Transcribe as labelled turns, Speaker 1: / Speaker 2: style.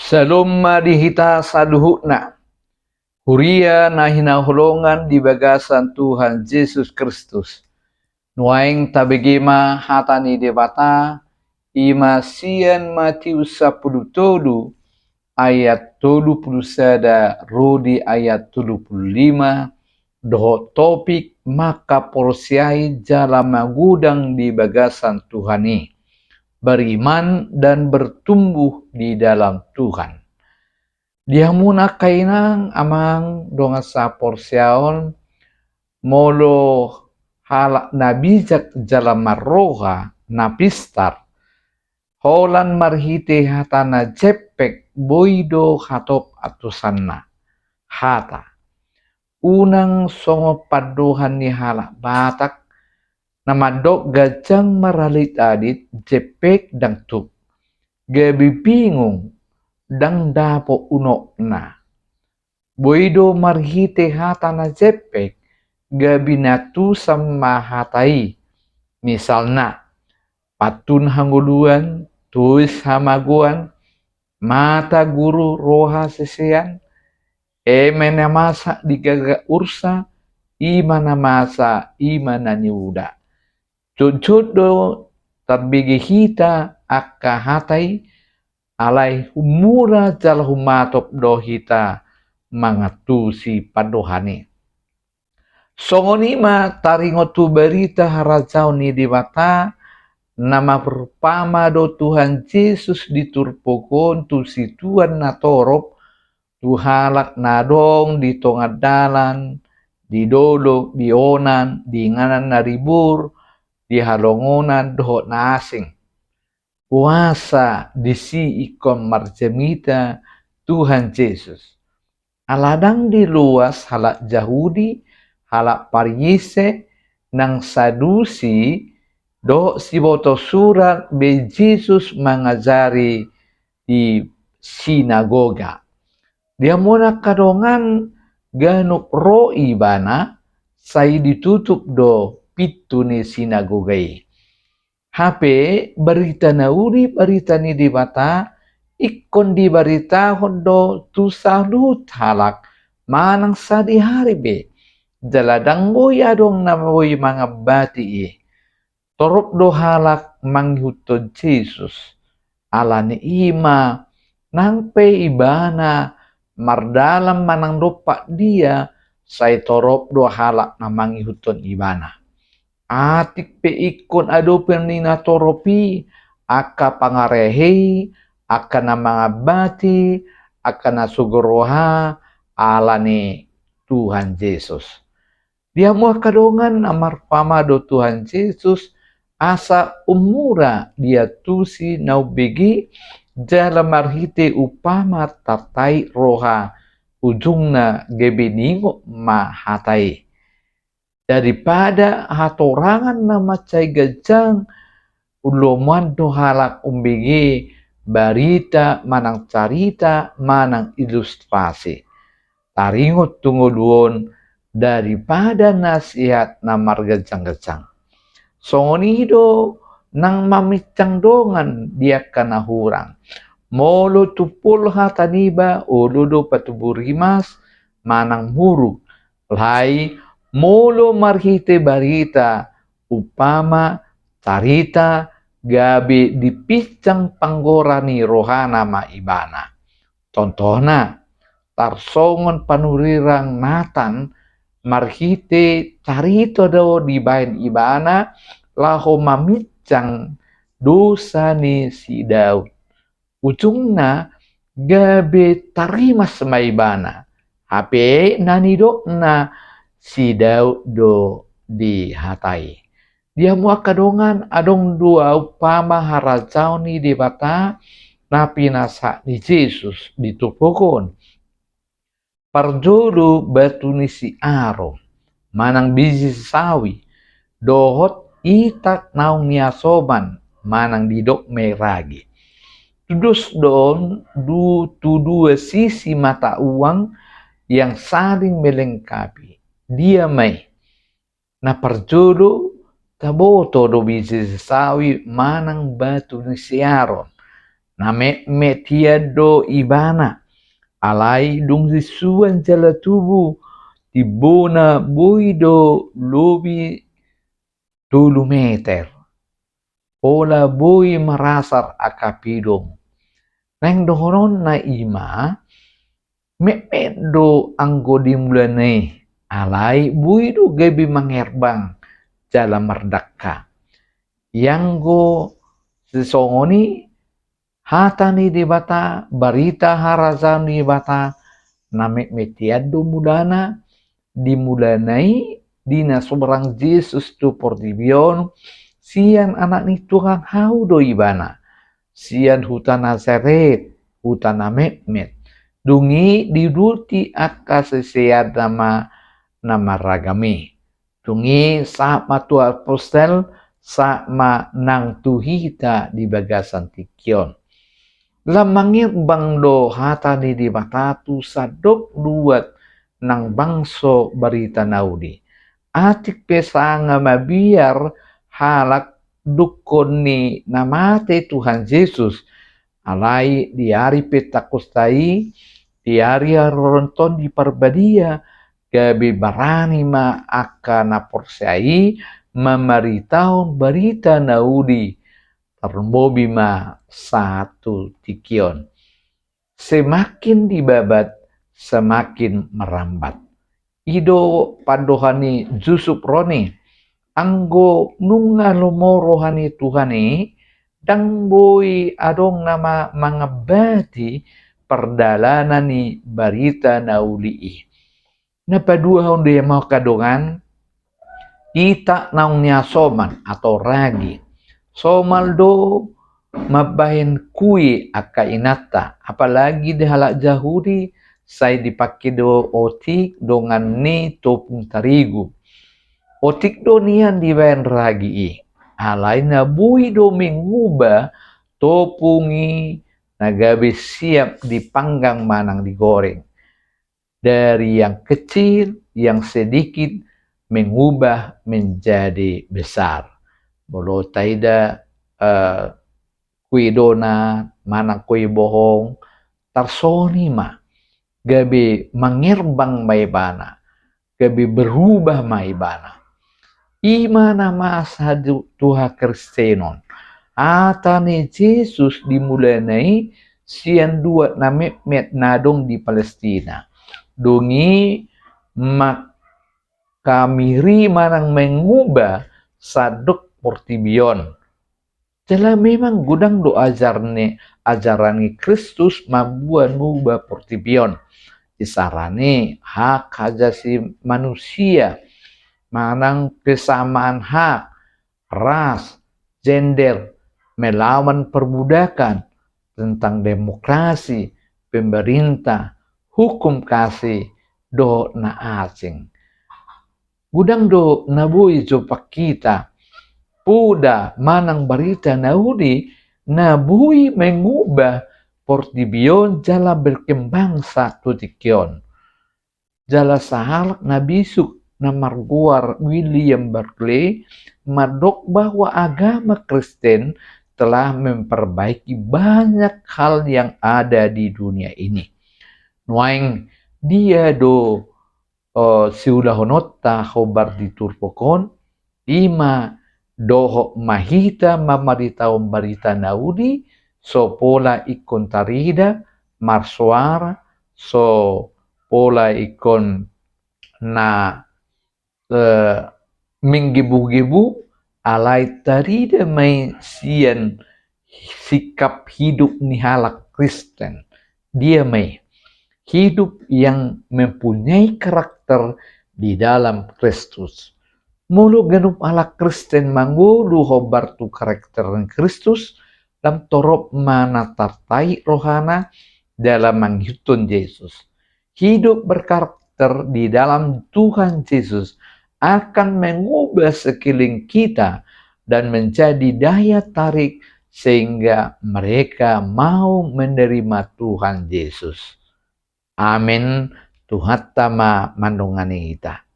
Speaker 1: Salumma dihita saduhukna. Huria nahina holongan di bagasan Tuhan Yesus Kristus. Nuaing tabegema hatani debata ima sian Matius 10 ayat 31 rodi ayat 35 doho topik maka porsiai jalan magudang di bagasan Tuhani, beriman dan bertumbuh di dalam Tuhan. Dia muna kainang amang donga sa porsiaon molo halak nabijak jalan marroha napistar holan marhite hatana jepek boido hatop atusanna hata unang songo padohan ni halak batak namadok gajang maralit adit jepek dang tuk gabi bingung dang dapo unok na. Boido marhite hatana jepek gabinatu sama hatai. Misalna, patun hanguluan, tuis hamaguan, mata guru roha sesean, emena masa digaga ursa, imana masa imana niuda. Cucudo tarbigi hita akka hatai, alai humura jal humatop dohita mangatusi padohani. Songonima taringotu berita harajau ni dibata nama perpama do Tuhan Yesus diturpokon tu si Tuhan natorop tu halak nadong di tongah dalan di dolo di onan di nganan naribur di halongonan dohot na asing. Puasa disi ikon marjemita Tuhan Yesus. Aladang di luas halak Yahudi, halak Parise, nang Sadusi, do si boto surat be Yesus mengajari di sinagoga. Dia muna kadongan ganuk ro ibana, say ditutup do pitu ni sinagogai. HP berita nauri berita ni dibata ikon di berita hondo tu salut halak manang sadi hari be jaladang boy adong namoy mga bati torop do halak manghuto Jesus ala ni ima nang pe ibana mardalam manang dopak dia say torop do halak na manghuton ibana. Atik pe ikon ado penina toropi aka pangarehi aka na mga bati aka na sugoroha ala ni Tuhan Yesus. Dia mua kadongan amar pamado Tuhan Yesus asa umura dia tusi naubegi jala marhite upama tatai roha ujungna gebeningo mahatai. Daripada hatorangan nama cai gajang uloman do halak umbigi barita manang carita manang ilustrasi taringot tungoduon daripada nasihat na margajang-gajang songonido nang mamicang dongan dia kana hurang molo tupul hataniba uludo patuburimas manang murug lai molo marhite barita upama carita gabi dipicang panggorani rohana maibana. Contohna tarsongon panurirang natan marhite carito do di bain ibana laho mamicang dosa ni si Daud. Ujungna gabi tarimas maibana. Hape nanido na si Daud do di hatai. Dia mua kadongan adong dua upama harajau ni dibata napi nasa ni Yesus ditupukon. Parjodo batu ni si Aro manang biji sawi dohot itak naung niasoban manang didok meragi. Tudus don tu dua sisi mata uang yang saling melengkapi. Dia may na parjodo taboto do biji sawi manang batu ni si Aaron name metiado ibana alai dung sisuan jala tubuh tibona buido lobi 2 meter ola bui marasar akapidong neng dohonon na ima do anggo dimulane alai buido gebi mangerbang jala merdaka yang go sesongoni hatani di bata barita harazani bata name metiado mudana dimulanai dina sobrang Yesus tu portibion sian anak ni Tuhan hau do ibana sian hutan Nazaret hutan Mehmet dungi diruti akka sesead nama ragami dungi sama tu apostel sama nang tuhita di bagasan tikion lamangir bang do hatani di batatu sadop luat nang bangso barita naudi atik pesanga mabiar halak dukoni namate Tuhan Yesus alai di hari Pentakustai di hari ronton di perbadia gabi barani ma akan naporsai memeritaun berita naudi terbobi ma satu tikion semakin dibabat semakin merambat ido padohani Jusuf roni anggo nunga lomorohani Tuhani dang boy adong nama mangabati perdalanani barita nauli napadua honde mau kadongan ita naungnya soman atau ragi somaldo mabahin kui aka inata apalagi di halak jahudi saya dipakai do otik dongan ni topung tarigu otik do nian dibayan ragi alai na bui do mengubah topungi nagabe siap dipanggang manang digoreng dari yang kecil yang sedikit mengubah menjadi besar bolo taida kui dona manang kui bohong tarsoni ma gabe mangerbang maibana gabe berubah maibana imana masa Tuhan Kristenon atane Yesus dimulanai sian dua na Mehmet nadong di Palestina dongi makamiri manang mengubah sadok portibion jala memang gudang do ajarani Kristus mabuan mubah portibion disarani hak hajasi manusia manang kesamaan hak ras gender melawan perbudakan tentang demokrasi pemerintah hukum kasih do na asing gudang do nabui jopak kita puda manang barita naudi nabui mengubah portibion jala berkembang satu tikion jala sahalak nabisuk na marguar William Barclay madok bahwa agama Kristen telah memperbaiki banyak hal yang ada di dunia ini. Nuaing dia do siulahonota khobar di turpokon ima doho mahita mamaritaon barita naudi so pola ikon tarida marsuara so pola ikon na menggebu-gebu alai tarida mai sian sikap hidup nihalak Kristen dia mai hidup yang mempunyai karakter di dalam Kristus mulu genup ala Kristen mangulu hobar tu karakter Kristus dalam torop mana tartai rohana dalam menghitun Yesus hidup berkarakter di dalam Tuhan Yesus akan mengubah sekeliling kita dan menjadi daya tarik sehingga mereka mau menerima Tuhan Yesus. Amin. Tuhan tama mandungani kita.